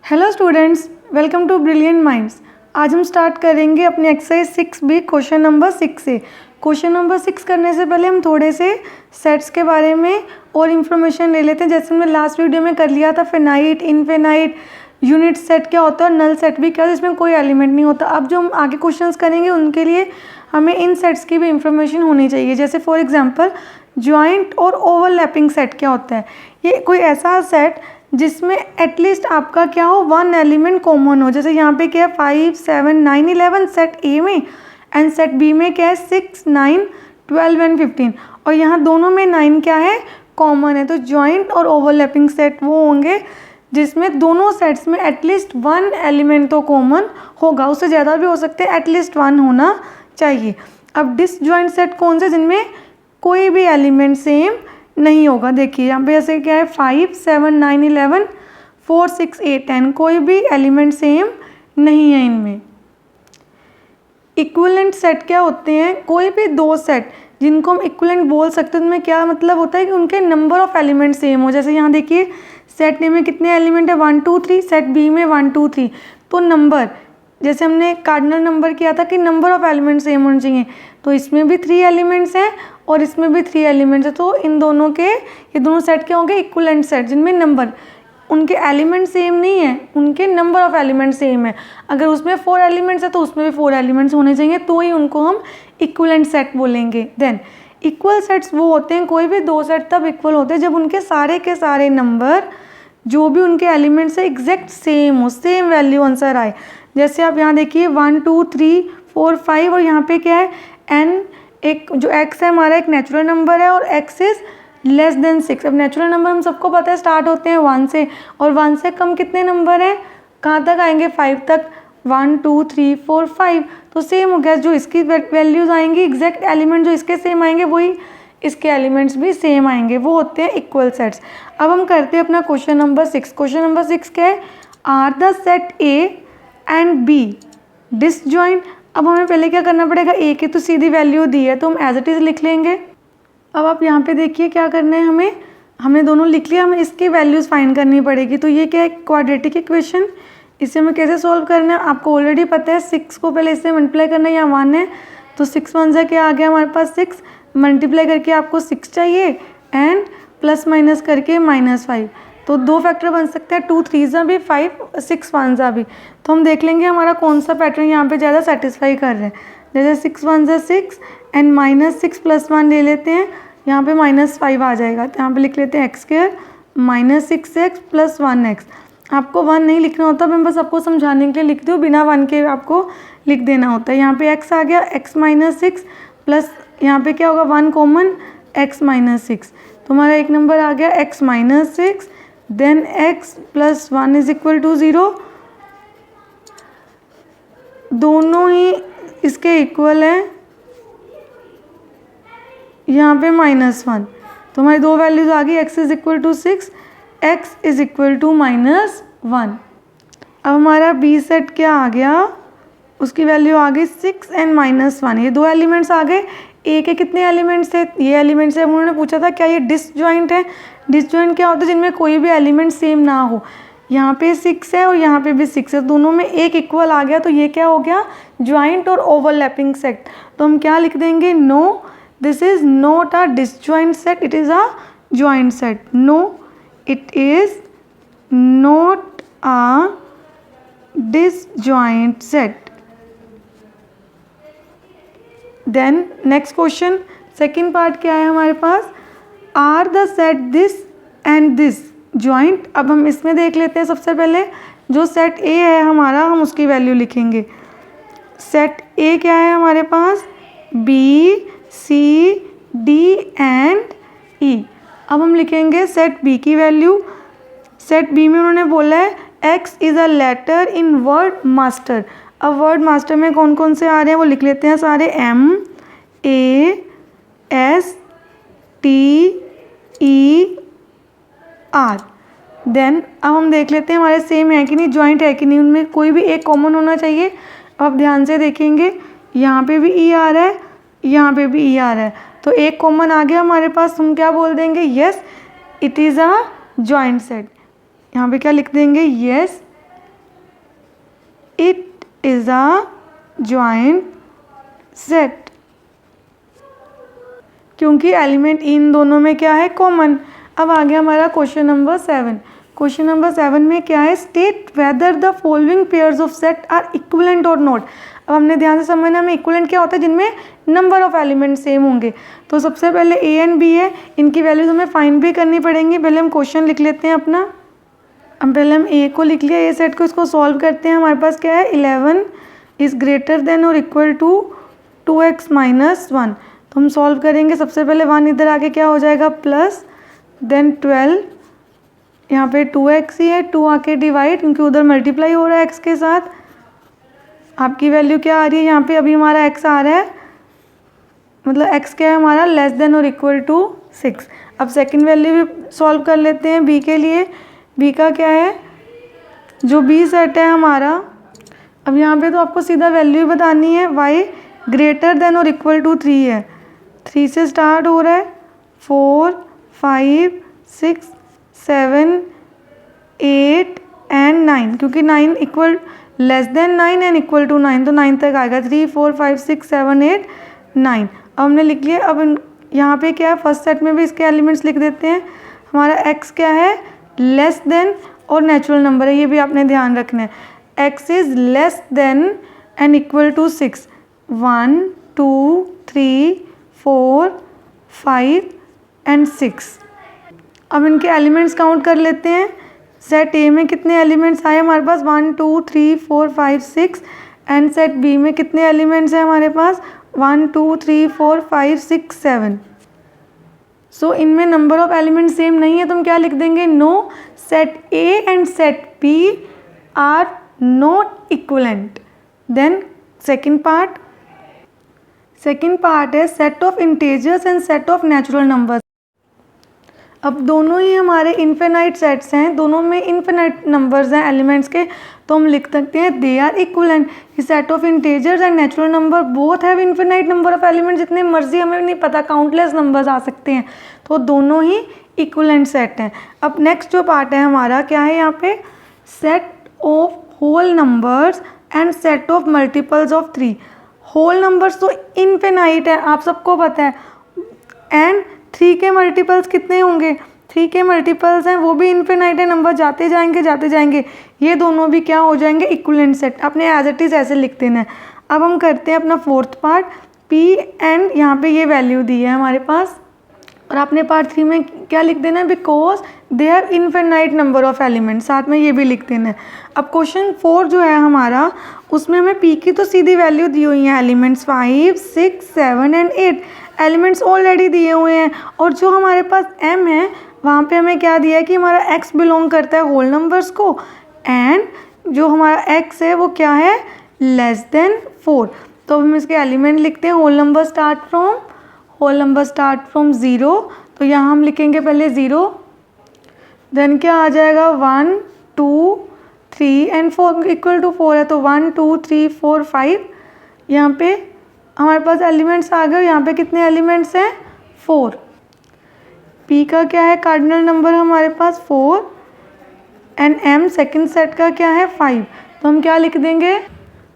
Hello students, welcome to brilliant minds. आज हम start करेंगे अपने एक्सरसाइज 6B क्वेश्चन नंबर 6 से। क्वेश्चन नंबर 6 करने से पहले हम थोड़े से सेट्स के बारे में और इन्फॉर्मेशन ले लेते हैं। जैसे हमने लास्ट वीडियो में कर लिया था फिनाइट, इनफिनाइट, यूनिट सेट क्या होता है और नल सेट भी क्या होता है, जिसमें कोई एलिमेंट नहीं होता। अब जो हम आगे क्वेश्चंस करेंगे उनके लिए हमें इन सेट्स की भी इंफॉर्मेशन होनी चाहिए। जैसे फॉर एग्जांपल ज्वाइंट और ओवरलैपिंग सेट क्या होता है। ये कोई ऐसा सेट जिसमें एटलीस्ट आपका क्या हो, वन एलिमेंट कॉमन हो। जैसे यहाँ पे क्या है 5, 7, 9, 11 सेट ए में, एंड सेट बी में क्या है 6, 9, 12 एंड 15, और यहाँ दोनों में 9 क्या है, कॉमन है। तो ज्वाइंट और ओवरलैपिंग सेट वो होंगे जिसमें दोनों सेट्स में एटलीस्ट वन एलिमेंट तो कॉमन होगा, उससे ज़्यादा भी हो सकते हैं, एटलीस्ट वन होना चाहिए। अब डिसजॉइंट सेट कौन से, जिनमें कोई भी एलिमेंट सेम नहीं होगा। देखिए यहाँ पे ऐसे क्या है 5, 7, 9, 11, 4, 6, 8, 10, कोई भी एलिमेंट सेम नहीं है इनमें। इक्विवेलेंट सेट क्या होते हैं, कोई भी दो सेट जिनको हम इक्विवेलेंट बोल सकते हैं, उनमें क्या मतलब होता है कि उनके नंबर ऑफ एलिमेंट सेम हो। जैसे यहाँ देखिए सेट ए में कितने एलिमेंट है 1, 2, 3, सेट बी में 1, 2, 3। तो नंबर, जैसे हमने कार्डिनल नंबर किया था कि नंबर ऑफ एलिमेंट सेम होने चाहिए, तो इसमें भी 3 एलिमेंट्स हैं और इसमें भी 3 एलिमेंट्स हैं। तो इन दोनों के, ये दोनों सेट क्या होंगे, इक्विवेलेंट सेट, जिनमें नंबर, उनके एलिमेंट सेम नहीं है, उनके नंबर ऑफ एलिमेंट सेम है। अगर उसमें 4 एलिमेंट्स है तो उसमें भी 4 एलिमेंट्स होने चाहिए, तो ही उनको हम इक्विवेलेंट सेट बोलेंगे। देन इक्वल सेट्स वो होते हैं, कोई भी दो सेट तब इक्वल होते हैं जब उनके सारे के सारे नंबर, जो भी उनके एलिमेंट्स है, एग्जैक्ट सेम हो, सेम वैल्यू आंसर आए। जैसे आप यहाँ देखिए 1, 2, 3, 4, 5, और यहाँ पे क्या है n, एक जो x है हमारा एक नेचुरल नंबर है और x इज लेस देन 6। अब नेचुरल नंबर हम सबको पता है स्टार्ट होते हैं 1 से, और 1 से कम कितने नंबर हैं, कहाँ तक आएंगे, 5 तक। 1, 2, 3, 4, 5, तो सेम हो गया। जो इसकी वैल्यूज आएंगी, एग्जैक्ट एलिमेंट जो इसके सेम आएंगे, वही इसके एलिमेंट्स भी सेम आएंगे, वो होते हैं इक्वल सेट्स। अब हम करते हैं अपना क्वेश्चन नंबर 6। क्वेश्चन नंबर 6 क्या है, are the set A and B disjoint. अब हमें पहले क्या करना पड़ेगा, ए की तो सीधी वैल्यू दी है तो हम एज इट इज़ लिख लेंगे। अब आप यहाँ पे देखिए क्या करना है, हमने दोनों लिख लिया, हमें इसकी वैल्यूज़ फाइंड करनी पड़ेगी। तो ये क्या है, क्वाड्रेटिक इक्वेशन। इसे हमें कैसे सॉल्व करना है आपको ऑलरेडी पता है। 6 को पहले इससे मल्टीप्लाई करना है, यहाँ 1 है तो 6 1 से क्या आ गया हमारे पास 6, मल्टीप्लाई करके आपको 6 चाहिए एंड प्लस माइनस करके -5। तो दो फैक्टर बन सकते हैं, 2 3 भी 5, 6 1 भी। तो हम देख लेंगे हमारा कौन सा पैटर्न यहाँ पे ज़्यादा सेटिस्फाई कर रहे हैं। जैसे 6 1 6 एंड -6 + 1 ले लेते हैं, यहाँ पे -5 आ जाएगा। तो यहाँ पे लिख लेते हैं x² -6x + 1x। आपको 1 नहीं लिखना होता, मैं बस आपको समझाने के लिए लिख दूँ, बिना 1 के आपको लिख देना होता है। यहाँ पे x आ गया, x -6 प्लस यहाँ पे क्या होगा 1 कॉमन, x -6। तो हमारा एक नंबर आ गया x -6, देन x + 1 = 0। दोनों ही इसके इक्वल है, यहाँ पे -1। तो हमारी दो वैल्यूज आ गई, x = 6, x = -1। अब हमारा बी सेट क्या आ गया, उसकी वैल्यू आ गई 6 एंड -1। ये दो एलिमेंट्स आ गए। ए के कितने एलिमेंट्स थे, ये एलिमेंट्स है। उन्होंने पूछा था क्या ये डिसजॉइंट है। डिसजॉइंट क्या होता है, जिनमें कोई भी एलिमेंट सेम ना हो। यहाँ पे 6 है और यहाँ पे भी 6 है, दोनों में एक इक्वल आ गया, तो ये क्या हो गया, ज्वाइंट और ओवरलैपिंग सेट। तो हम क्या लिख देंगे, no this is not a disjoint set, it is a joint set. No it is not a disjoint set. Then next question, second part क्या है हमारे पास, are the set this and this joint. अब हम इसमें देख लेते हैं। सबसे पहले जो सेट ए है हमारा, हम उसकी वैल्यू लिखेंगे। सेट ए क्या है हमारे पास, B C D and E. अब हम लिखेंगे सेट बी की वैल्यू। सेट बी में उन्होंने बोला है x is a letter in word master. अब वर्ड मास्टर में कौन कौन से आ रहे हैं वो लिख लेते हैं सारे, M A S T E R। Then अब हम देख लेते हैं हमारे सेम है कि नहीं, ज्वाइंट है कि नहीं, उनमें कोई भी एक कॉमन होना चाहिए। अब ध्यान से देखेंगे, यहाँ पे भी E आ रहा है, यहाँ पे भी E आ रहा है, तो एक कॉमन आ गया हमारे पास। हम क्या बोल देंगे, yes it is a joint set. यहाँ पे क्या लिख देंगे, yes is a joint set, क्योंकि एलिमेंट इन दोनों में क्या है, कॉमन। अब आ गया हमारा क्वेश्चन नंबर 7। क्वेश्चन नंबर 7 में क्या है, state whether the following pairs of set are equivalent और नॉट। अब हमने ध्यान से समझना, हमें इक्विवेलेंट क्या होता है, जिनमें नंबर ऑफ एलिमेंट सेम होंगे। तो सबसे पहले ए एंड बी है, इनकी वैल्यूज हमें फाइंड भी करनी पड़ेंगी। पहले हम क्वेश्चन लिख लेते हैं अपना। अब पहले हम ए को लिख लिया, ए सेट को, इसको सॉल्व करते हैं। हमारे पास क्या है, 11 इज़ ग्रेटर देन और इक्वल टू 2x माइनस 1। तो हम सॉल्व करेंगे। सबसे पहले 1 इधर आके क्या हो जाएगा, प्लस, देन 12, यहाँ पे 2x ही है, 2 आके डिवाइड, क्योंकि उधर मल्टीप्लाई हो रहा है x के साथ। आपकी वैल्यू क्या आ रही है यहाँ पे, अभी हमारा x आ रहा है, मतलब x क्या है हमारा, लेस देन और इक्वल टू 6। अब सेकंड वैल्यू भी सॉल्व कर लेते हैं b के लिए। b का क्या है, जो b सेट है हमारा, अब यहाँ पे तो आपको सीधा वैल्यू ही बतानी है। y ग्रेटर देन और इक्वल टू 3 है, 3 से स्टार्ट हो रहा है, 4, 5, 6, 7, 8 एंड 9, क्योंकि 9 equal less than 9 and equal to 9, तो 9 तक आएगा। 3, 4, 5, 6, 7, 8, 9। अब हमने लिख लिया। अब यहाँ पे क्या है, फर्स्ट सेट में भी इसके एलिमेंट्स लिख देते हैं। हमारा x क्या है, लेस देन और नेचुरल नंबर है, ये भी आपने ध्यान रखना है। x is less than and equal to 6, 1, 2, 3, 4, 5 and 6। अब इनके एलिमेंट्स काउंट कर लेते हैं। सेट ए में कितने एलिमेंट्स आए हमारे पास, 1, 2, 3, 4, 5, 6। एंड सेट बी में कितने एलिमेंट्स हैं हमारे पास, 1, 2, 3, 4, 5, 6, 7। सो इनमें नंबर ऑफ एलिमेंट सेम नहीं है, तो हम क्या लिख देंगे, no set A and set B are not equivalent. Then second part है set of integers and set of natural numbers. अब दोनों ही हमारे इन्फिनाइट सेट्स हैं, दोनों में इन्फिनाइट नंबर्स हैं एलिमेंट्स के, तो हम लिख सकते हैं they are equivalent. Set of integers and natural number both have infinite number of element, जितने मर्जी, हमें नहीं पता, काउंटलेस नंबर्स आ सकते हैं, तो दोनों ही इक्विवेलेंट सेट हैं। अब नेक्स्ट जो पार्ट है हमारा, क्या है यहाँ पे, set of whole numbers and set of multiples of 3। Whole numbers तो इन्फिनाइट है, आप सबको पता है, एंड 3 के मल्टीपल्स कितने होंगे, 3 के मल्टीपल्स हैं, वो भी इन्फिनाइट है, नंबर जाते जाएंगे, ये दोनों भी क्या हो जाएंगे, इक्विवेलेंट सेट। अपने एज इट इज़ ऐसे लिख देना है। अब हम करते हैं अपना फोर्थ पार्ट, p एंड यहाँ पे ये वैल्यू दी है हमारे पास, और आपने पार्ट 3 में क्या लिख देना है, because they have infinite number of element, साथ में ये भी लिख देना है। अब क्वेश्चन 4 जो है हमारा, उसमें हमें p की तो सीधी वैल्यू दी हुई है, एलिमेंट्स 5, 6, 7 एंड 8 एलिमेंट्स ऑलरेडी दिए हुए हैं, और जो हमारे पास m है वहाँ पे हमें क्या दिया है कि हमारा x बिलोंग करता है होल नंबर्स को, एंड जो हमारा x है वो क्या है, लेस देन 4। तो हम इसके एलिमेंट लिखते हैं, होल नंबर स्टार्ट फ्रॉम 0, तो यहाँ हम लिखेंगे पहले 0, देन क्या आ जाएगा 1, 2, 3 एंड 4 इक्वल टू 4 है, तो 1, 2, 3, 4, 5। यहाँ पे हमारे पास एलिमेंट्स आ गए, यहाँ पे कितने एलिमेंट्स हैं, 4। p का क्या है, कार्डिनल नंबर हमारे पास 4, एंड m सेकंड सेट का क्या है, 5। तो हम क्या लिख देंगे,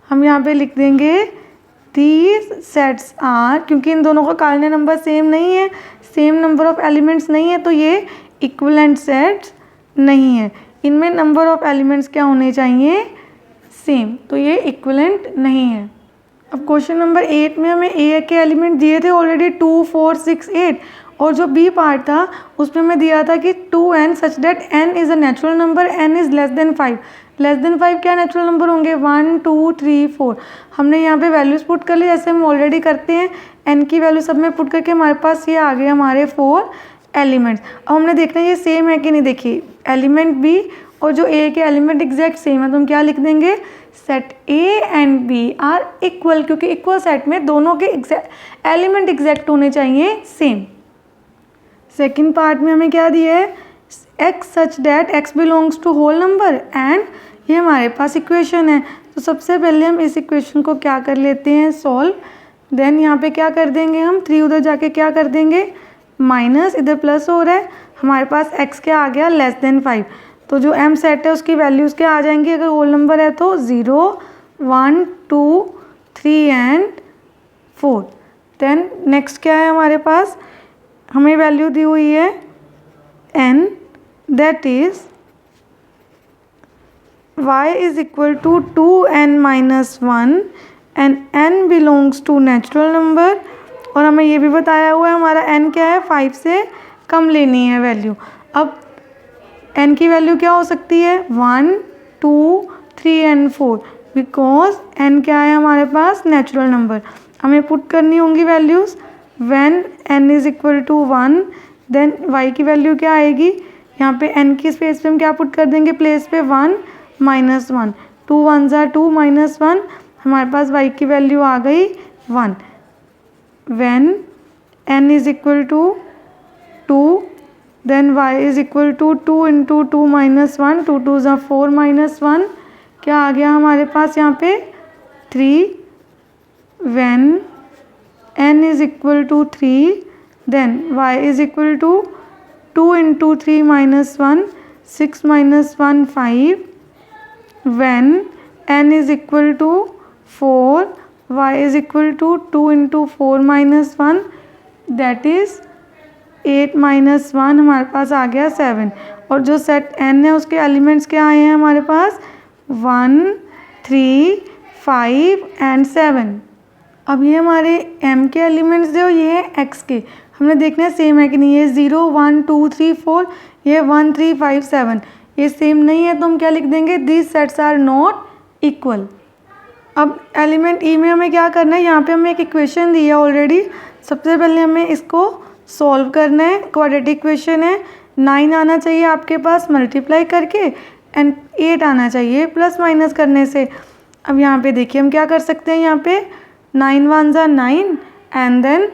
हम यहाँ पे लिख देंगे these सेट्स आर, क्योंकि इन दोनों का कार्डिनल नंबर सेम नहीं है, सेम नंबर ऑफ एलिमेंट्स नहीं है, तो ये इक्विवेलेंट सेट्स नहीं है। इनमें नंबर ऑफ एलिमेंट्स क्या होने चाहिए, सेम, तो ये इक्विवेलेंट नहीं है। अब क्वेश्चन नंबर 8 में हमें ए के एलिमेंट दिए थे ऑलरेडी 2, 4, 6, 8, और जो बी पार्ट था उसमें हमें दिया था कि 2n such that n is a natural number, n is less then 5। Less than 5 क्या नेचुरल नंबर होंगे, 1, 2, 3, 4। हमने यहाँ पे वैल्यूज़ पुट कर ली, जैसे हम ऑलरेडी करते हैं, n की वैल्यू सब में पुट करके हमारे पास ये आ गए हमारे 4 एलिमेंट्स। अब हमने देखना है ये सेम है कि नहीं। देखिए एलिमेंट बी और जो ए के एलिमेंट एग्जैक्ट सेम है, तो हम क्या लिख देंगे, set A and B are equal, क्योंकि इक्वल सेट में दोनों के एलिमेंट एग्जैक्ट होने चाहिए सेम। सेकेंड पार्ट में हमें क्या दिया है, x such that x belongs to whole number, and ये हमारे पास इक्वेशन है। तो सबसे पहले हम इस इक्वेशन को क्या कर लेते हैं, सॉल्व। देन यहाँ पे क्या कर देंगे हम, 3 उधर जाके क्या कर देंगे, माइनस, इधर प्लस हो रहा है, हमारे पास x क्या आ गया, लेस देन 5। तो जो m सेट है उसकी वैल्यूज़ क्या आ जाएंगी, अगर होल नंबर है तो 0, 1 2 3 एंड 4। देन नेक्स्ट क्या है हमारे पास, हमें वैल्यू दी हुई है n, that is y is equal to 2n minus 1 and n belongs to natural number. और हमें ये भी बताया हुआ है हमारा n क्या है, 5 से कम लेनी है वैल्यू। अब n की वैल्यू क्या हो सकती है, 1 2 3 एंड 4, बिकॉज n क्या है हमारे पास, नेचुरल नंबर। हमें पुट करनी होंगी values. When n is equal to 1 then y की वैल्यू क्या आएगी, यहाँ पे n की स्पेस पे हम क्या पुट कर देंगे, प्लेस पे 1 माइनस 1, 2 1 ज़ा 2 माइनस 1, हमारे पास y की वैल्यू आ गई 1। When n is equal to 2 then y is equal to 2 into 2 minus 1, 2 2 ज़ा 4 माइनस 1, क्या आ गया हमारे पास यहाँ पे 3। When n is equal to 3 then y is equal to 2 into 3 minus 1, 6 minus 1 5। When n is equal to 4 y is equal to 2 into 4 minus 1, that is 8 minus 1, हमारे पास आ गया 7। और जो सेट n है उसके एलिमेंट्स क्या आए हैं हमारे पास, 1 3 5 एंड 7। अब ये हमारे m के एलिमेंट्स जो ये है x के, हमने देखना है सेम है कि नहीं। ये 0 1 2 3 4, ये 1 3 5 7, ये सेम नहीं है तो हम क्या लिख देंगे, this sets are not equal. अब एलिमेंट ई में हमें क्या करना है, यहाँ पे हमें एक इक्वेशन दी है ऑलरेडी। सबसे पहले हमें इसको सॉल्व करना है। क्वाड्रेटिक इक्वेशन है, 9 आना चाहिए आपके पास मल्टीप्लाई करके एंड 8 आना चाहिए प्लस माइनस करने से। अब यहाँ पे देखिए हम क्या कर सकते हैं, यहाँ पे 9 1 ज़ा 9 एंड देन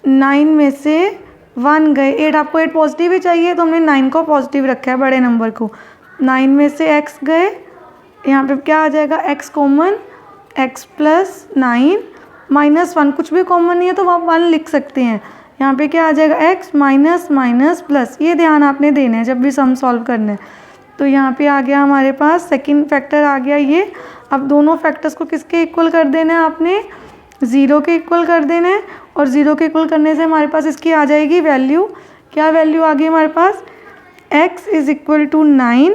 9 में से 1 गए 8, आपको 8 पॉजिटिव ही चाहिए तो हमने 9 को पॉजिटिव रखा है, बड़े नंबर को। 9 में से x गए, यहाँ पे क्या आ जाएगा, x common, x plus 9 minus 1, कुछ भी कॉमन नहीं है तो आप 1 लिख सकते हैं। यहाँ पे क्या आ जाएगा, x माइनस माइनस प्लस, ये ध्यान आपने देना है जब भी सम सॉल्व करना है। तो यहाँ पे आ गया हमारे पास सेकंड फैक्टर आ गया ये। अब दोनों फैक्टर्स को किसके इक्वल कर देना है, आपने 0 के इक्वल कर देना है। और 0 के इक्वल करने से हमारे पास इसकी आ जाएगी वैल्यू, क्या वैल्यू आ गई हमारे पास, x is equal to 9,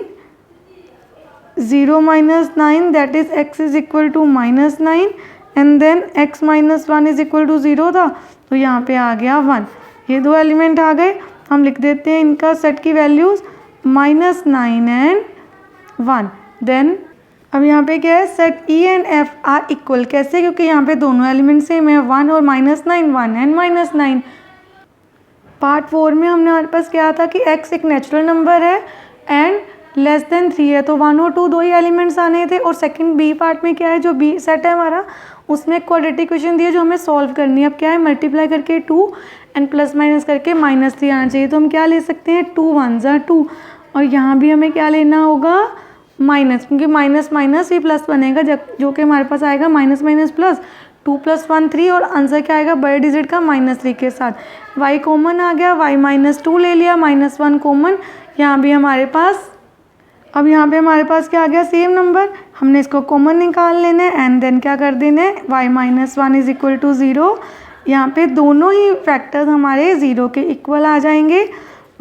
0 minus 9 that is x is equal to minus 9 and then x minus 1 is equal to 0 था तो यहाँ पे आ गया 1। ये दो एलिमेंट आ गए, हम लिख देते हैं इनका सेट की वैल्यूज़ -9 एंड 1। देन अब यहाँ पे क्या है, set E and F R equal. कैसे, क्योंकि यहाँ पे दोनों एलिमेंट सेम है, 1 और -9, 1 एंड -9। पार्ट 4 में हमने हमारे पास क्या था कि x एक नेचुरल नंबर है एंड लेस देन 3 है, तो 1 और 2 दो ही एलिमेंट्स आने थे। और सेकंड बी पार्ट में क्या है, जो बी सेट है हमारा, उसमें क्वाड्रेटिक इक्वेशन दी है जो हमें सॉल्व करनी है। अब क्या है, मल्टीप्लाई करके 2 एंड प्लस माइनस करके -3 आना चाहिए। तो हम क्या ले सकते हैं, 2 1 ज़ा 2, और यहाँ भी हमें क्या लेना होगा, माइनस, क्योंकि माइनस माइनस ही प्लस बनेगा, जो कि हमारे पास आएगा माइनस माइनस प्लस, 2 + 1 3, और आंसर क्या आएगा बड़े डिजिट का -3 के साथ। y कॉमन आ गया, y -2 ले लिया, -1 कॉमन, यहाँ भी हमारे पास। अब यहाँ पे हमारे पास क्या आ गया, सेम नंबर, हमने इसको कॉमन निकाल लेना है एंड देन क्या कर देना है, y -1 इज इक्वल टू 0। यहाँ पे दोनों ही फैक्टर्स हमारे 0 के इक्वल आ जाएंगे।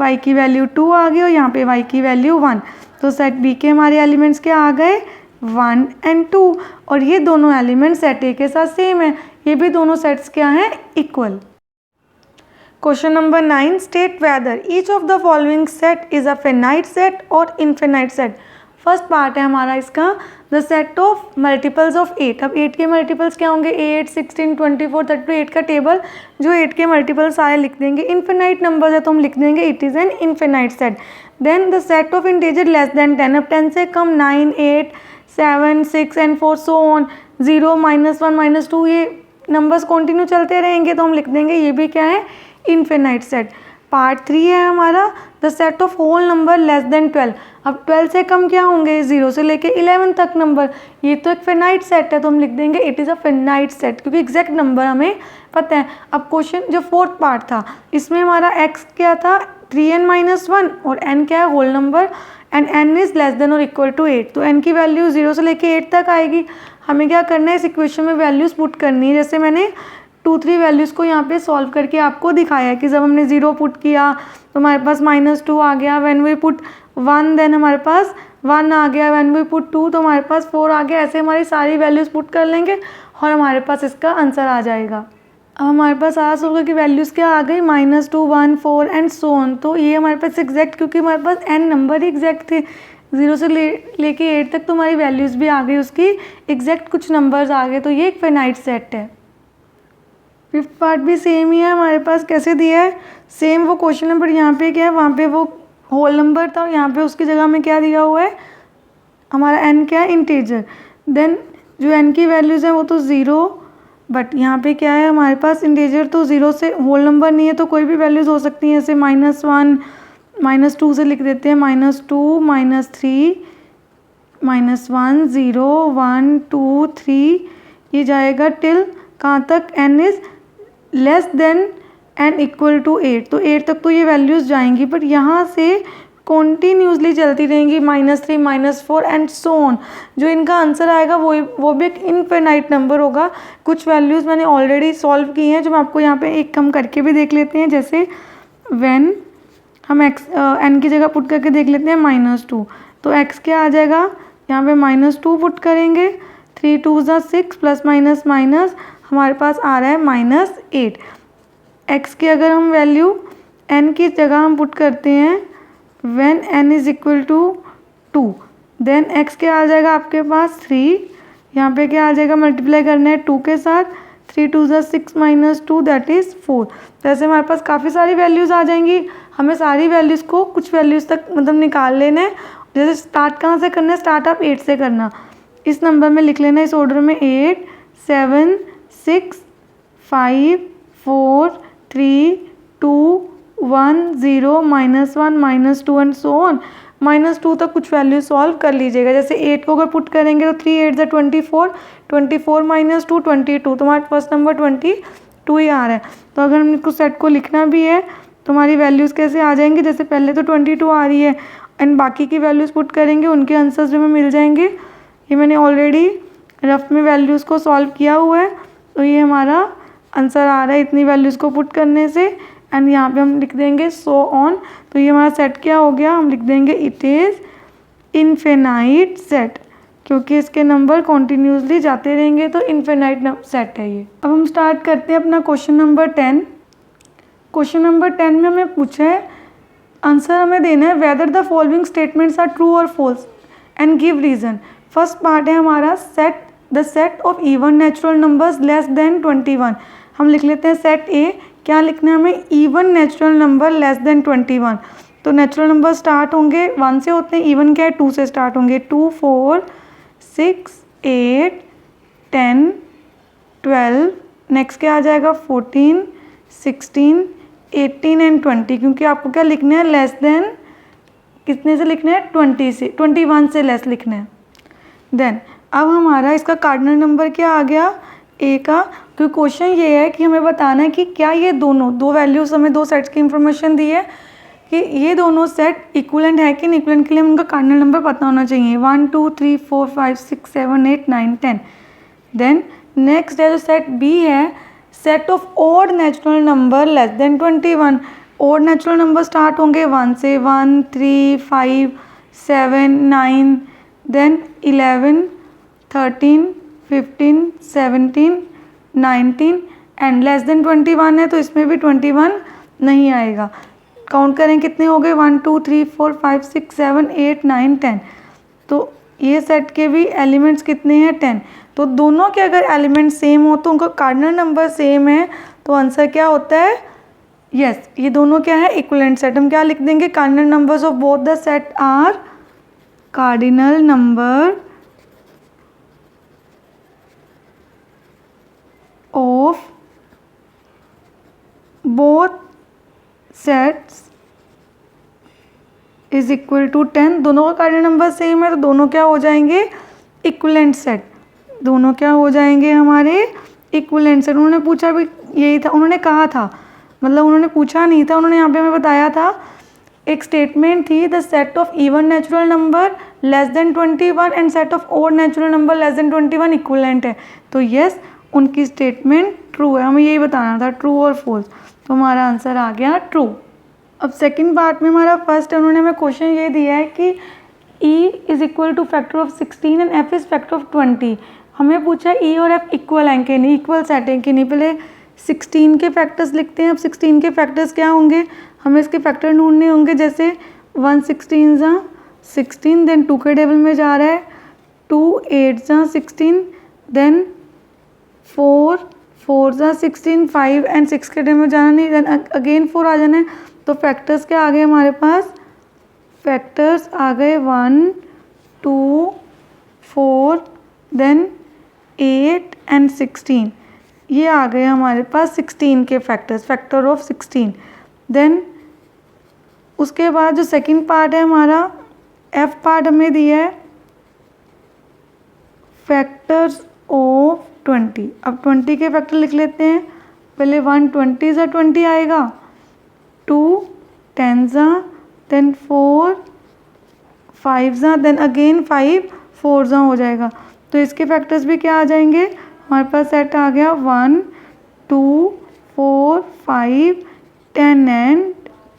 y की वैल्यू 2 आ गई और यहाँ पे y की वैल्यू 1। तो सेट बी के हमारे एलिमेंट्स क्या आ गए, 1 एंड 2, और ये दोनों एलिमेंट सेट ए के साथ सेम है, ये भी दोनों सेट्स क्या हैं, equal. Question number 9, state whether each of the following set is a finite set और इनफिनाइट सेट। फर्स्ट पार्ट है हमारा इसका, the set of multiples of 8। अब 8 के मल्टीपल्स क्या होंगे, 8 16 24 32, 8 का टेबल, जो 8 के मल्टीपल सारे लिख देंगे। इनफिनाइट नंबर है तो हम लिख देंगे it is an infinite set. Then the set of integer less than 10, अब 10 से कम 9 8 7 6 एंड 4 सो ऑन, 0 -1 -2, ये नंबर्स कंटिन्यू चलते रहेंगे तो हम लिख देंगे ये भी क्या है, इनफिनाइट सेट। पार्ट 3 है हमारा, the set of whole number less than 12। अब 12 से कम क्या होंगे, 0 से लेके 11 तक नंबर, ये तो एक फिनाइट सेट है तो हम लिख देंगे it is a finite set, क्योंकि एग्जैक्ट नंबर हमें पता है। अब क्वेश्चन जो फोर्थ पार्ट था, इसमें हमारा x क्या था, 3n-1 और n क्या है, whole number, and n is less than और इक्वल टू 8। तो n की वैल्यू 0 से लेके 8 तक आएगी। हमें क्या करना है, इस इक्वेशन में वैल्यूज़ पुट करनी है। जैसे मैंने 2-3 वैल्यूज़ को यहाँ पे सॉल्व करके आपको दिखाया है कि जब हमने 0 पुट किया तो हमारे पास -2 आ गया, व्हेन वी पुट 1 देन हमारे पास 1 आ गया, व्हेन वी पुट 2 तो हमारे पास 4 आ गया। ऐसे हमारी सारी वैल्यूज़ पुट कर लेंगे और हमारे पास इसका आंसर आ जाएगा। अब हमारे पास आर सोल्वर की वैल्यूज़ क्या आ गई, -2, 1, 4 एंड सो ऑन। तो ये हमारे पास एग्जैक्ट, क्योंकि हमारे पास n नंबर ही एग्जैक्ट थे 0 से लेके 8 तक, तो हमारी वैल्यूज़ भी आ गई उसकी एग्जैक्ट, कुछ नंबर्स आ गए। तो ये एक फाइनाइट सेट है। फिफ्थ पार्ट भी सेम ही है हमारे पास। कैसे दिया है, सेम वो क्वेश्चन नंबर यहाँ पे क्या है, वहाँ पे वो होल नंबर था, यहाँ पे उसकी जगह में क्या दिया हुआ है, हमारा n क्या है, इंटीजर। देन जो n की वैल्यूज़ हैं वो तो 0, बट यहाँ पे क्या है हमारे पास इंटीजर, तो 0 से होल नंबर नहीं है तो कोई भी वैल्यूज़ हो सकती हैं। जैसे -1, -2 से लिख देते हैं, -2, -3, -1, 0, 1, 2, 3, ये जाएगा टिल कहाँ तक, n is less than and equal to 8। तो 8 तक तो ये वैल्यूज़ जाएंगी, बट यहाँ से कॉन्टीन्यूसली चलती रहेंगी, -3, -4 एंड सो ऑन। जो इनका आंसर आएगा वो भी एक इनफिनाइट नंबर होगा। कुछ वैल्यूज़ मैंने ऑलरेडी सॉल्व की हैं जो मैं आपको यहाँ पे एक कम करके भी देख लेते हैं। जैसे व्हेन हम n की जगह पुट करके देख लेते हैं -2, तो x क्या आ जाएगा, यहाँ पे -2 पुट करेंगे, 3 2 6 प्लस माइनस माइनस हमारे पास आ रहा है -8। x की अगर हम वैल्यू n की जगह हम पुट करते हैं when n is equal to 2, then x क्या आ जाएगा आपके पास 3, यहाँ पे क्या आ जाएगा, मल्टीप्लाई करना है 2 के साथ, 3 2 6 माइनस 2 दैट इज़ 4। तो ऐसे हमारे पास काफ़ी सारी वैल्यूज़ आ जाएंगी। हमें सारी वैल्यूज़ को कुछ वैल्यूज़ तक मतलब निकाल लेना है। जैसे स्टार्ट कहाँ से करना है, स्टार्ट आप 8 से करना, इस नंबर में लिख लेना, इस ऑर्डर में 8 7 6 5 4 3 2 1 0 -1 -2 एंड सो ऑन। -2 तक कुछ वैल्यू सॉल्व कर लीजिएगा। जैसे 8 को अगर पुट करेंगे तो 3 8 24, 24 - 2 22, तो हमारे फर्स्ट नंबर 22 ही आ रहा है। तो अगर हमको सेट को लिखना भी है तो हमारी वैल्यूज़ कैसे आ जाएंगी, जैसे पहले तो 22 आ रही है एंड बाकी की वैल्यूज़ पुट करेंगे, उनके आंसर्स भी हमें मिल जाएंगे। ये मैंने ऑलरेडी रफ में वैल्यूज़ को सॉल्व किया हुआ है, तो ये हमारा आंसर आ रहा है इतनी वैल्यूज़ को पुट करने से। एंड यहाँ पे हम लिख देंगे सो ऑन। तो ये हमारा सेट क्या हो गया, हम लिख देंगे इट इज़ इनफिनाइट सेट, क्योंकि इसके नंबर कॉन्टीन्यूसली जाते रहेंगे तो इनफिनाइट सेट है ये। अब हम स्टार्ट करते हैं अपना क्वेश्चन नंबर 10। क्वेश्चन नंबर 10 में हमें पूछा है, आंसर हमें देना है whether the following statements are true और false and give reason. First part है हमारा set the set of even natural numbers less than 21। हम लिख लेते हैं सेट ए, क्या लिखना है हमें, even natural number less than 21। तो नेचुरल नंबर स्टार्ट होंगे 1 से होते हैं, इवन क्या है 2 से स्टार्ट होंगे, 2 4 6 8 10 12, नेक्स्ट क्या आ जाएगा 14 16 18 एंड 20, क्योंकि आपको क्या लिखना है, लेस देन कितने से लिखना है, 20 से, 21 से लेस लिखना है। देन अब हमारा इसका कार्डिनल नंबर क्या आ गया, ए का। क्योंकि क्वेश्चन ये है कि हमें बताना है कि क्या ये दो वैल्यूज़, हमें दो सेट्स की इंफॉर्मेशन दी है कि ये दोनों सेट इक्विवेलेंट है कि नहीं। इक्विवेलेंट के लिए उनका कार्डिनल नंबर पता होना चाहिए, 1 2 3 4 5 6 7 8 9 10। देन नेक्स्ट है जो सेट बी है, set of odd natural number less than 21। Odd natural number start होंगे 1 से, 1 3 5 7 9, देन 11 13 15 17 19 एंड लेस देन 21 है तो इसमें भी 21 नहीं आएगा। काउंट करें कितने हो गए, 1 2 3 4 5 6 7 8 9 10। तो ये सेट के भी एलिमेंट्स कितने हैं, 10। तो दोनों के अगर एलिमेंट सेम हो तो उनका कार्डिनल नंबर सेम है, तो आंसर क्या होता है, यस ये दोनों क्या है, इक्विवेलेंट सेट। हम क्या लिख देंगे, cardinal numbers of both the set are, cardinal number of both sets is equal to 10। दोनों का कार्डिनल नंबर सेम है तो दोनों क्या हो जाएंगे, इक्विवेलेंट सेट। दोनों क्या हो जाएंगे हमारे, इक्विवेलेंट सेट। उन्होंने पूछा भी यही था, उन्होंने कहा था, मतलब उन्होंने पूछा नहीं था, उन्होंने यहाँ पे हमें बताया था एक स्टेटमेंट थी the set of even natural number less than 21 and set of odd natural number less than 21 equivalent है। तो यस, उनकी स्टेटमेंट ट्रू है, हमें यही बताना था ट्रू और फॉल्स। तो हमारा आंसर आ गया ट्रू। अब सेकंड पार्ट में हमारा फर्स्ट उन्होंने हमें क्वेश्चन ये दिया है कि e is equal two factor of 16 and f is factor of 20। हमें पूछा है e और f इक्वल हैं कि नहीं, इक्वल सेट हैं कि नहीं। पहले 16 के फैक्टर्स लिखते हैं। अब 16 के फैक्टर्स क्या होंगे, हमें इसके फैक्टर ढूंढने होंगे। जैसे 1 16 जा 16, देन 2 के टेबल में जा रहा है 2 8 जा 16, देन 4 4 जा 16, 5 एंड 6 के टेबल में जाना नहीं, देन अगेन 4 आ जाना है। तो फैक्टर्स क्या आ गए हमारे पास, फैक्टर्स आ गए 1 2 4 देन 8 एंड 16। ये आ गए हमारे पास 16 के फैक्टर्स, फैक्टर ऑफ 16। देन उसके बाद जो सेकंड पार्ट है हमारा, एफ पार्ट हमें दिया है फैक्टर्स ऑफ 20। अब 20 के फैक्टर लिख लेते हैं। पहले 1 20 ज़ा 20 आएगा, 2 10 ज़ा, देन 4 5 ज़ा, देन अगेन 5 4 ज़ा हो जाएगा। तो इसके फैक्टर्स भी क्या आ जाएंगे, हमारे पास सेट आ गया 1 2 4 5 10 एंड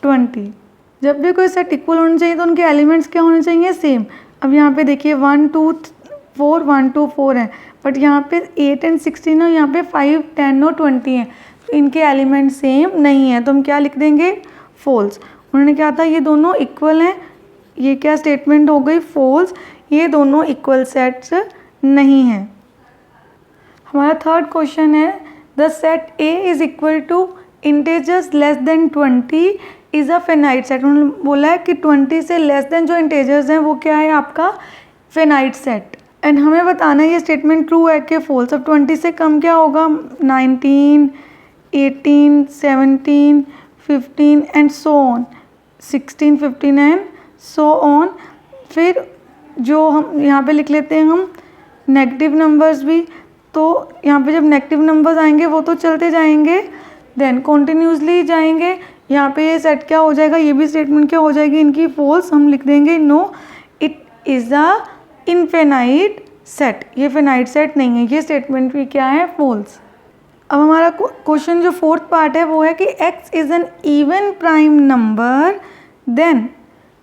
20। जब भी कोई सेट इक्वल होना चाहिए तो उनके एलिमेंट्स क्या होने चाहिए, सेम। अब यहाँ पे देखिए 1 2 4 1 2 4 है, बट यहाँ पे 8 एंड 16 है, यहाँ पे 5 10 और 20 है। तो इनके एलिमेंट सेम नहीं है, तो हम क्या लिख देंगे, फॉल्स। उन्होंने क्या था, ये दोनों इक्वल हैं, ये क्या स्टेटमेंट हो गई, फॉल्स। ये दोनों इक्वल सेट्स नहीं हैं। हमारा थर्ड क्वेश्चन है the set A is equal to integers less than 20 is a finite set. उन्होंने बोला है कि 20 से लेस देन जो इंटेजर्स हैं वो क्या है आपका फेनाइट सेट। एंड हमें बताना है ये स्टेटमेंट ट्रू है कि फॉल्स। अब 20 से कम क्या होगा, 19 18 17 15 and so on, 16 15 and so on. फिर जो हम यहाँ पे लिख लेते हैं हम नेगेटिव नंबर्स भी, तो यहाँ पे जब नेगेटिव नंबर्स आएंगे वो तो चलते जाएंगे, देन कॉन्टिन्यूसली जाएंगे। यहाँ पे ये सेट क्या हो जाएगा, ये भी स्टेटमेंट क्या हो जाएगी इनकी, फॉल्स। हम लिख देंगे no it is a infinite set, ये फिनाइट सेट नहीं है, ये स्टेटमेंट भी क्या है, फॉल्स। अब हमारा क्वेश्चन जो फोर्थ पार्ट है वो है कि x is an even prime number then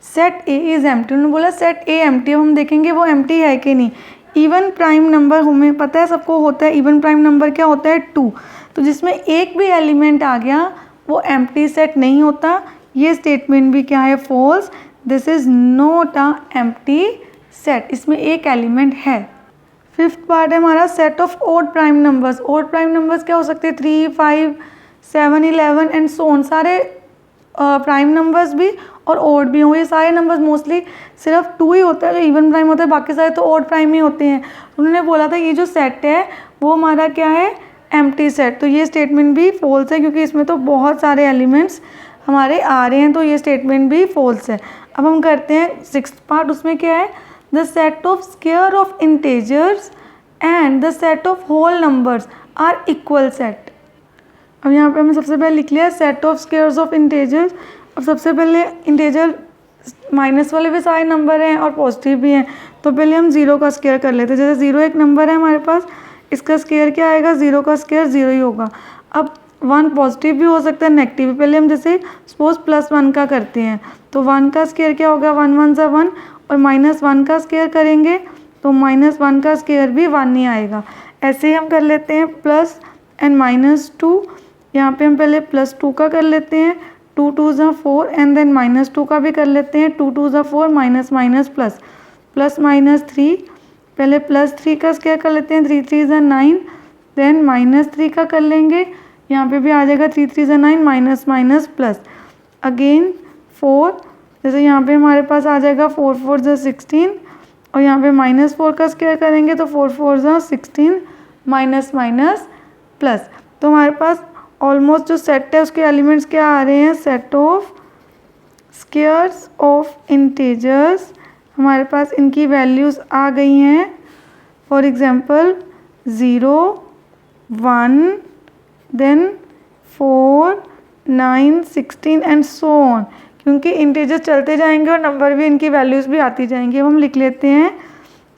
set A is empty. उन्होंने बोला सेट ए एम्प्टी। अब हम देखेंगे वो एम्प्टी है कि नहीं। इवन प्राइम नंबर हमें पता है, सबको होता है, इवन प्राइम नंबर क्या होता है, 2। तो जिसमें एक भी एलिमेंट आ गया वो एम्प्टी सेट नहीं होता। ये स्टेटमेंट भी क्या है, false. This is not a empty set, इसमें एक एलिमेंट है। फिफ्थ पार्ट है हमारा set of odd prime numbers. Odd prime numbers क्या हो सकते हैं, 3 5 7 11 एंड सो ऑन। सारे प्राइम नंबर्स भी और ओड भी हों, ये सारे नंबर्स मोस्टली सिर्फ 2 ही होता है जो इवन प्राइम होता है, बाकी सारे तो ओड प्राइम ही होते हैं। उन्होंने बोला था ये जो सेट है वो हमारा क्या है, एम्प्टी सेट। तो ये स्टेटमेंट भी फॉल्स है क्योंकि इसमें तो बहुत सारे एलिमेंट्स हमारे आ रहे हैं, तो ये स्टेटमेंट भी फॉल्स है। अब हम करते हैं सिक्स्थ पार्ट। उसमें क्या है, the set of square of integers and the set of whole numbers are equal set. अब यहाँ पे हमने सबसे पहले लिख लिया set of squares of integers. अब सबसे पहले इंटेजर माइनस वाले भी सारे नंबर हैं और पॉजिटिव भी हैं, तो पहले हम 0 का स्क्वायर कर लेते हैं। जैसे 0 एक नंबर है हमारे पास, इसका स्क्वायर क्या आएगा, 0 का स्क्वायर 0 ही होगा। अब 1 पॉजिटिव भी हो सकता है, नेगेटिव भी। पहले हम जैसे सपोज +1 का करते हैं, तो 1 का स्क्वायर क्या होगा, 1 1 ज़ा 1, और -1 का स्क्वायर करेंगे तो -1 का स्क्वायर भी 1 ही आएगा। ऐसे ही हम कर लेते हैं प्लस एंड -2। यहाँ पे हम पहले +2 का कर लेते हैं, 2 2 ज़ा 4, एंड देन -2 का भी कर लेते हैं, 2 2 ज़ा 4, माइनस माइनस प्लस, प्लस -3। पहले +3 का स्क्वायर कर लेते हैं, 3 3 ज़ा 9, देन -3 का कर लेंगे, यहाँ पे भी आ जाएगा 3 3 ज़ा 9, माइनस माइनस प्लस, अगेन 4। जैसे यहाँ पे हमारे पास आ जाएगा 4 4 ज़ा 16, और यहाँ पे -4 का स्क्वायर करेंगे तो 4 4 ज़ा 16, माइनस माइनस प्लस। तो हमारे पास ऑलमोस्ट जो सेट है उसके एलिमेंट्स क्या आ रहे हैं, set of squares of integers. हमारे पास इनकी वैल्यूज़ आ गई हैं, for example 0 1 then 4 9 16 and so on. क्योंकि इंटीजर्स चलते जाएंगे और नंबर भी, इनकी वैल्यूज़ भी आती जाएंगी। अब हम लिख लेते हैं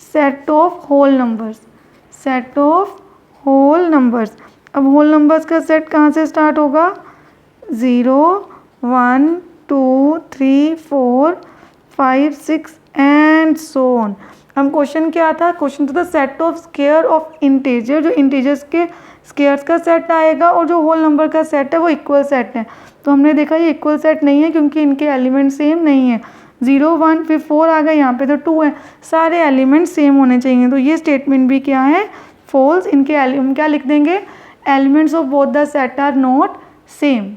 set of whole numbers, set of whole numbers. अब होल नंबर्स का सेट कहाँ से स्टार्ट होगा? 0 1 2 3 4 5 6 एंड सो ऑन। हम क्वेश्चन क्या था? क्वेश्चन था set of square of integer, जो इंटीजर्स के स्क्वायर्स का सेट आएगा और जो होल नंबर का सेट है वो इक्वल सेट है। तो हमने देखा ये इक्वल सेट नहीं है क्योंकि इनके एलिमेंट सेम नहीं है। 0 1 फिर 4 आ गए, यहाँ पे तो 2 है, सारे एलिमेंट सेम होने चाहिए। तो ये स्टेटमेंट भी क्या है? फॉल्स। इनके हम क्या लिख देंगे? Elements of both the set are not same.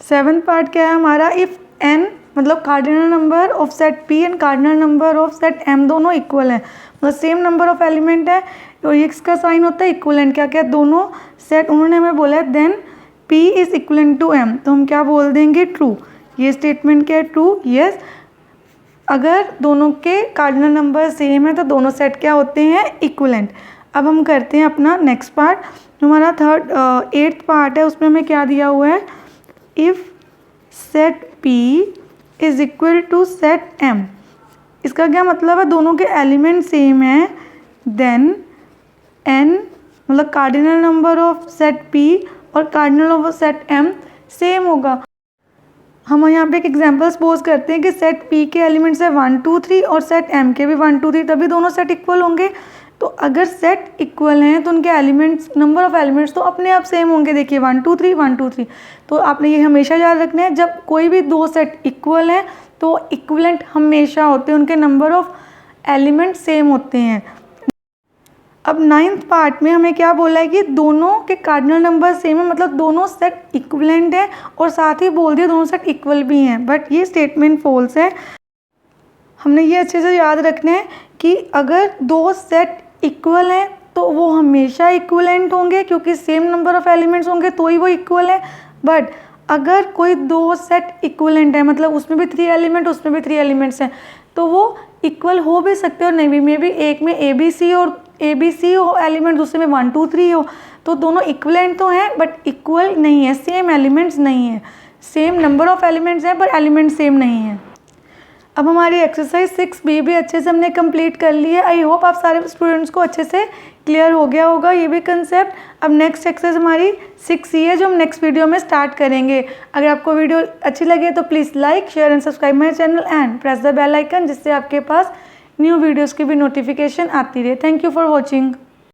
7th part क्या है हमारा? इफ़ n मतलब cardinal number of set p and cardinal number of set m दोनों इक्वल है, मतलब सेम नंबर ऑफ एलिमेंट है, तो इसका साइन होता है इक्वलेंट। क्या क्या? दोनों सेट उन्होंने हमें बोला है then p is equivalent to m, तो हम क्या बोल देंगे? ट्रू। ये स्टेटमेंट क्या है? ट्रू। यस, अगर दोनों के कार्डिनल नंबर सेम है तो दोनों सेट क्या होते हैं? इक्वलेंट। अब हम करते हैं अपना नेक्स्ट पार्ट। हमारा 8th पार्ट है, उसमें हमें क्या दिया हुआ है? If set p is equal to set m। इसका क्या मतलब है? दोनों के एलिमेंट सेम हैं, देन n मतलब cardinal number of set p और cardinal of set m same होगा। हम यहाँ पे एक एग्जांपल सपोज करते हैं कि सेट p के एलिमेंट्स है 1 2 3 और सेट m के भी 1 2 3, तभी दोनों सेट इक्वल होंगे। तो अगर सेट इक्वल हैं तो उनके एलिमेंट्स, नंबर ऑफ एलिमेंट्स तो अपने आप सेम होंगे। देखिए 1 2 3 1 2 3। तो आपने ये हमेशा याद रखना है, जब कोई भी दो सेट इक्वल हैं तो इक्वलेंट हमेशा होते हैं, उनके नंबर ऑफ एलिमेंट सेम होते हैं। अब 9th पार्ट में हमें क्या बोला है कि दोनों के कार्डिनल नंबर सेम है, मतलब दोनों सेट इक्वलेंट है, और साथ ही बोल दिया दोनों सेट इक्वल भी हैं, बट ये स्टेटमेंट फॉल्स है। हमने ये अच्छे से याद रखना है कि अगर दो सेट इक्वल हैं तो वो हमेशा इक्वलेंट होंगे, क्योंकि सेम नंबर ऑफ एलिमेंट्स होंगे तो ही वो इक्वल है। बट अगर कोई दो सेट इक्वलेंट है, मतलब उसमें भी 3 एलिमेंट उसमें भी 3 एलिमेंट्स हैं, तो वो इक्वल हो भी सकते हो और नहीं भी। मे बी एक में ए बी सी हो एलिमेंट, दूसरे में 1 2 3 हो, तो दोनों इक्वलेंट तो हैं बट इक्वल नहीं है, सेम एलिमेंट्स नहीं है। सेम नंबर ऑफ एलिमेंट्स हैं पर एलिमेंट सेम नहीं है। अब हमारी एक्सरसाइज 6B भी अच्छे से हमने कंप्लीट कर ली है। आई होप आप सारे स्टूडेंट्स को अच्छे से क्लियर हो गया होगा ये भी कंसेप्ट। अब नेक्स्ट एक्सरसाइज हमारी 6C है, जो हम नेक्स्ट वीडियो में स्टार्ट करेंगे। अगर आपको वीडियो अच्छी लगे तो please like share and subscribe my channel and press the bell icon, जिससे आपके पास न्यू वीडियोज़ की भी नोटिफिकेशन आती रहे। Thank you for watching.